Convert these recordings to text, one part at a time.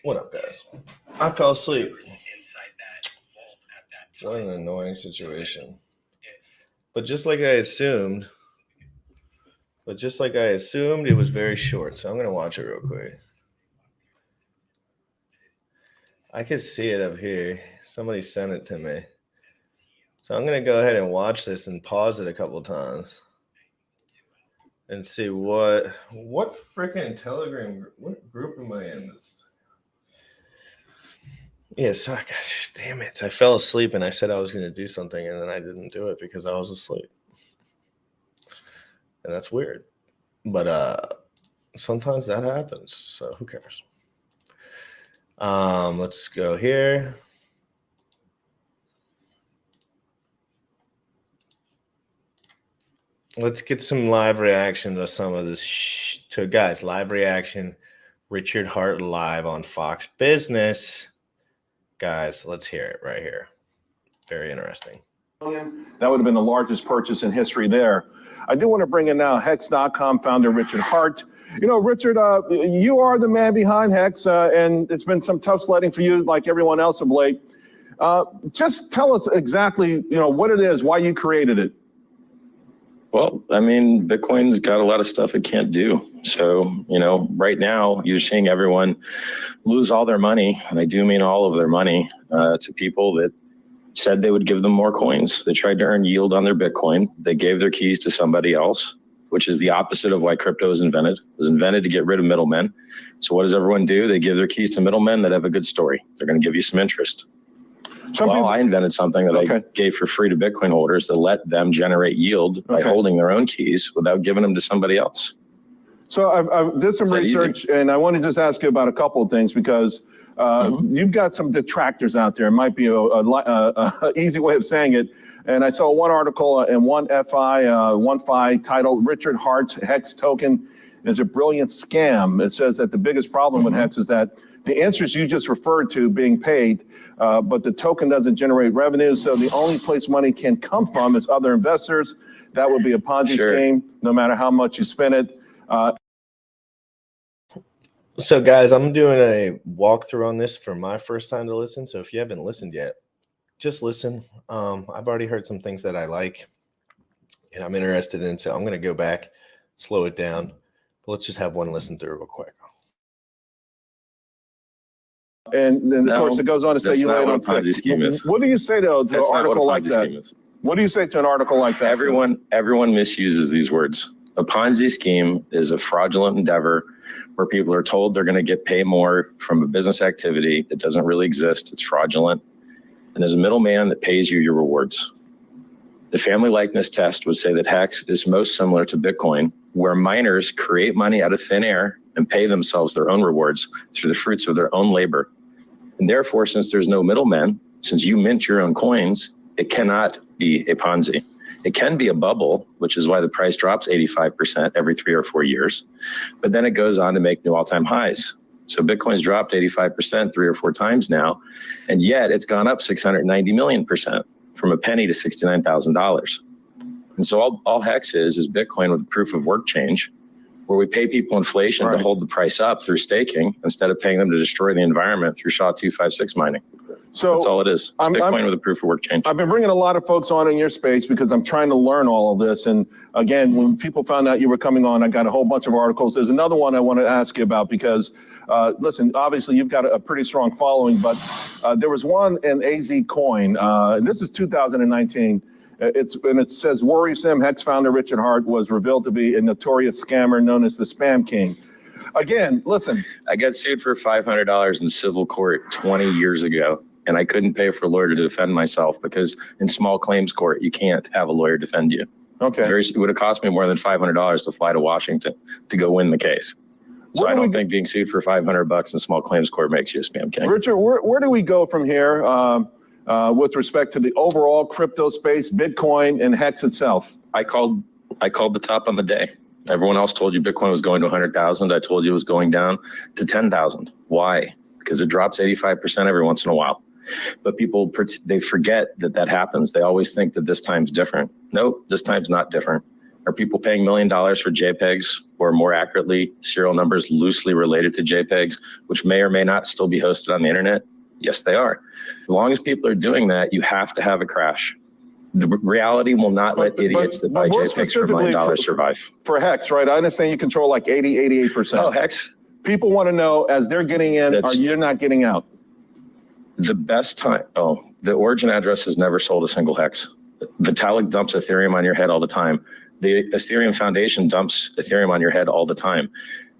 What up, guys? I fell asleep. What an annoying situation. But just like I assumed, it was very short. So I'm going to watch it real quick. I can see it up here. Somebody sent it to me. So I'm going to go ahead and watch this and pause it a couple times and see what freaking Telegram, what group am I in? Yes, gosh, damn it. I fell asleep and I said I was going to do something and then I didn't do it because I was asleep. And that's weird. But sometimes that happens. So who cares? Let's go here. Let's get some live reaction to some of this. Guys, live reaction. Richard Hart live on Fox Business. Guys, let's hear it right here. Very interesting. That would have been the largest purchase in history there. I do want to bring in now Hex.com founder Richard Hart. You know, Richard, you are the man behind Hex, and it's been some tough sledding for you like everyone else of late. Just tell us exactly, what it is, why you created it. Well, I mean, Bitcoin's got a lot of stuff it can't do. So, right now you're seeing everyone lose all their money, and I do mean all of their money, to people that said they would give them more coins. They tried to earn yield on their Bitcoin. They gave their keys to somebody else, which is the opposite of why crypto was invented. It was invented to get rid of middlemen. So what does everyone do? They give their keys to middlemen that have a good story. They're going to give you some interest. I invented something that I gave for free to Bitcoin holders that let them generate yield by holding their own keys without giving them to somebody else. So I did some research, and I want to just ask you about a couple of things because you've got some detractors out there. It might be a easy way of saying it. And I saw one article in one FI titled "Richard Hart's Hex Token is a Brilliant Scam." It says that the biggest problem with Hex is that the answers you just referred to being paid, but the token doesn't generate revenue. So the only place money can come from is other investors. That would be a Ponzi scheme, no matter how much you spend it. So guys, I'm doing a walkthrough on this for my first time to listen. So if you haven't listened yet, just listen. I've already heard some things that I like and I'm interested in. So I'm going to go back, slow it down. But let's just have one listen through real quick. And then, of course, it goes on to say you laid on Ponzi scheme is. What do you say to an article like that? What do you say to an article like that? Everyone misuses these words. A Ponzi scheme is a fraudulent endeavor where people are told they're going to get paid more from a business activity that doesn't really exist. It's fraudulent. And there's a middleman that pays you your rewards. The family likeness test would say that Hex is most similar to Bitcoin, where miners create money out of thin air and pay themselves their own rewards through the fruits of their own labor. And therefore, since there's no middlemen, since you mint your own coins, it cannot be a Ponzi. It can be a bubble, which is why the price drops 85% every 3 or 4 years. But then it goes on to make new all-time highs. So Bitcoin's dropped 85% 3 or 4 times now, and yet it's gone up 690 million% from a penny to $69,000. And so all Hex is Bitcoin with proof of work change, where we pay people inflation to hold the price up through staking instead of paying them to destroy the environment through SHA-256 mining. So that's all it is. It's Bitcoin with a proof of work change. I've been bringing a lot of folks on in your space because I'm trying to learn all of this. And again, when people found out you were coming on, I got a whole bunch of articles. There's another one I want to ask you about because, listen, obviously you've got a pretty strong following, but there was one in AZ Coin. This is 2019. It says worrisome Hex founder Richard Hart was revealed to be a notorious scammer known as the Spam King. Again, listen. I got sued for $500 in civil court 20 years ago, and I couldn't pay for a lawyer to defend myself because in small claims court, you can't have a lawyer defend you. Okay. It would have cost me more than $500 to fly to Washington to go win the case. So I don't think being sued for $500 in small claims court makes you a Spam King. Richard, where do we go from here? With respect to the overall crypto space, Bitcoin and Hex itself? I called the top on the day. Everyone else told you Bitcoin was going to 100,000. I told you it was going down to 10,000. Why? Because it drops 85% every once in a while. But people, they forget that happens. They always think that this time's different. Nope, this time's not different. Are people paying $1 million for JPEGs, or more accurately, serial numbers loosely related to JPEGs, which may or may not still be hosted on the internet? Yes, they are. As long as people are doing that, you have to have a crash. The reality will not let idiots that buy JPEGs for $1 million survive. For Hex, right? I understand you control like 88%. Oh, Hex. People want to know, as they're getting in, are you not getting out? The best time. Oh, the origin address has never sold a single Hex. Vitalik dumps Ethereum on your head all the time. The Ethereum Foundation dumps Ethereum on your head all the time.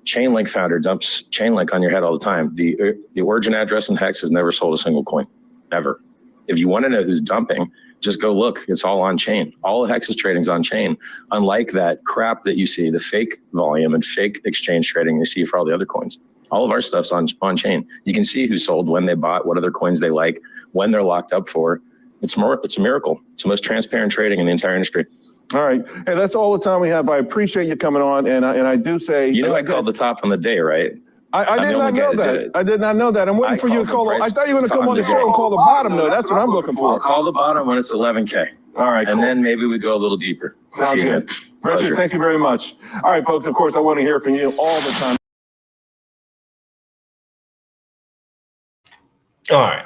Chainlink founder dumps Chainlink on your head all the time. The origin address in Hex has never sold a single coin, ever. If you want to know who's dumping, just go look. It's all on chain. All of Hex's trading's on chain. Unlike that crap that you see, the fake volume and fake exchange trading you see for all the other coins. All of our stuff's on chain. You can see who sold, when they bought, what other coins they like, when they're locked up for. It's a miracle. It's the most transparent trading in the entire industry. All right. Hey, that's all the time we have. I appreciate you coming on. And I do say, I called the top on the day, right? I did not know that. I did not know that. I'm waiting for you to call. I thought you were going to come on the show and call the bottom, though. That's what I'm looking for. I'll call the bottom when it's 11K. All right. And then maybe we go a little deeper. Sounds good. Richard, thank you very much. All right, folks. Of course, I want to hear from you all the time. All right.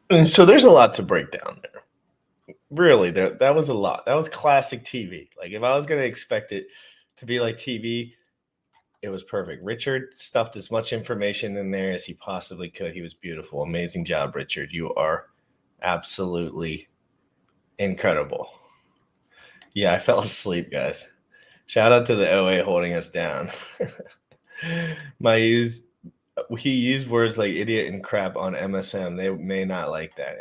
And so there's a lot to break down there. Really, that was a lot. That was classic TV. Like, if I was going to expect it to be like TV, it was perfect. Richard stuffed as much information in there as he possibly could. He was beautiful. Amazing job, Richard. You are absolutely incredible. Yeah, I fell asleep, guys. Shout out to the OA holding us down. He used words like idiot and crap on MSM. They may not like that.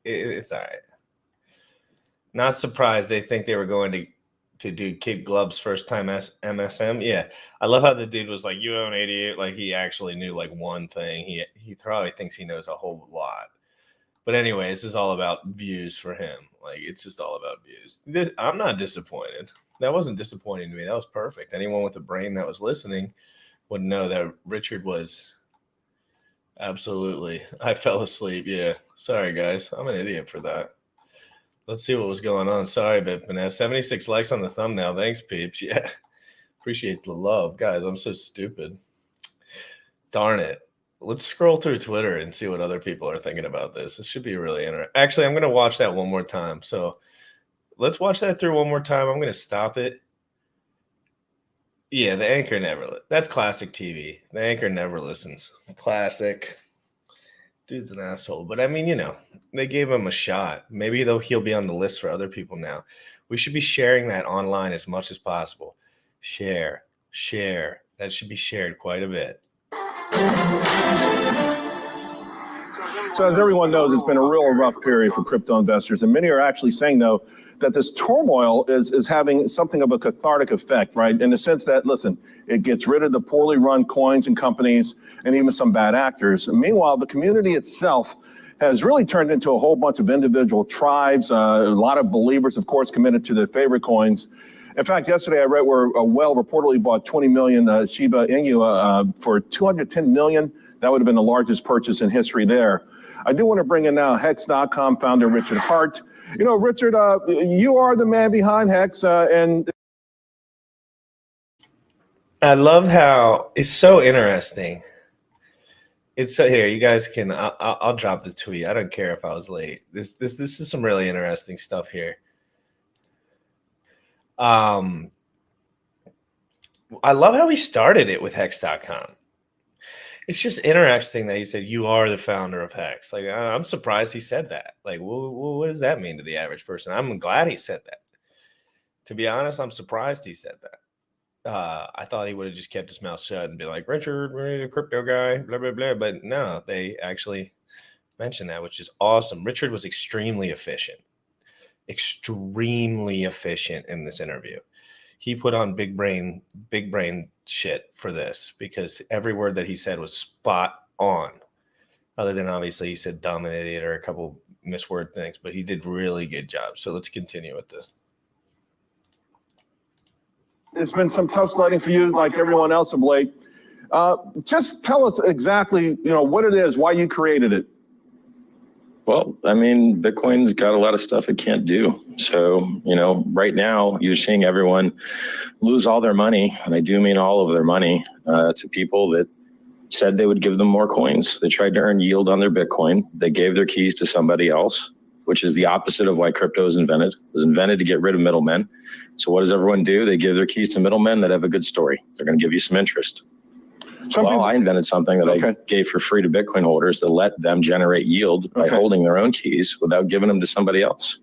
It's all right. Not surprised they think they were going to do Kid Glove's first time MSM. Yeah, I love how the dude was like, you own 88. Like, he actually knew like one thing. He probably thinks he knows a whole lot. But anyway, this is all about views for him. Like, it's just all about views. I'm not disappointed. That wasn't disappointing to me. That was perfect. Anyone with a brain that was listening would know that Richard was absolutely. I fell asleep. Yeah. Sorry, guys. I'm an idiot for that. Let's see what was going on. Sorry, Bit Finesse. 76 likes on the thumbnail. Thanks, peeps. Yeah. Appreciate the love. Guys, I'm so stupid. Darn it. Let's scroll through Twitter and see what other people are thinking about this. This should be really interesting. Actually, I'm going to watch that one more time. So let's watch that through one more time. I'm going to stop it. Yeah, the anchor never. That's classic TV. The anchor never listens. Classic. Dude's an asshole. But I mean, they gave him a shot. Maybe he'll be on the list for other people now. We should be sharing that online as much as possible. Share. That should be shared quite a bit. So as everyone knows, it's been a real rough period for crypto investors. And many are actually saying, though, that this turmoil is having something of a cathartic effect, right? In the sense that, listen, it gets rid of the poorly run coins and companies and even some bad actors. And meanwhile, the community itself has really turned into a whole bunch of individual tribes, a lot of believers, of course, committed to their favorite coins. In fact, yesterday I read where a whale reportedly bought 20 million Shiba Inu for 210 million. That would have been the largest purchase in history there. I do want to bring in now Hex.com founder Richard Hart. Richard, you are the man behind Hex, and I love how it's so interesting. It's so here. You guys can. I'll drop the tweet. I don't care if I was late. This is some really interesting stuff here. I love how he started it with Hex.com. It's just interesting that he said, you are the founder of Hex. Like, I'm surprised he said that. Like, what does that mean to the average person? I'm glad he said that. To be honest, I'm surprised he said that. I thought he would have just kept his mouth shut and be like, Richard, we're the crypto guy, blah, blah, blah. But no, they actually mentioned that, which is awesome. Richard was extremely efficient in this interview. He put on big brain shit for this because every word that he said was spot on. Other than obviously he said dumb and idiot or a couple misword things, but he did really good job. So let's continue with this. It's been some tough sledding for you, like everyone else of late. Just tell us exactly, what it is, why you created it. Well, I mean, Bitcoin's got a lot of stuff it can't do. So, right now you're seeing everyone lose all their money, and I do mean all of their money, to people that said they would give them more coins. They tried to earn yield on their Bitcoin. They gave their keys to somebody else, which is the opposite of why crypto was invented. It was invented to get rid of middlemen. So what does everyone do? They give their keys to middlemen that have a good story. They're going to give you some interest. I invented something that I gave for free to Bitcoin holders to let them generate yield by holding their own keys without giving them to somebody else.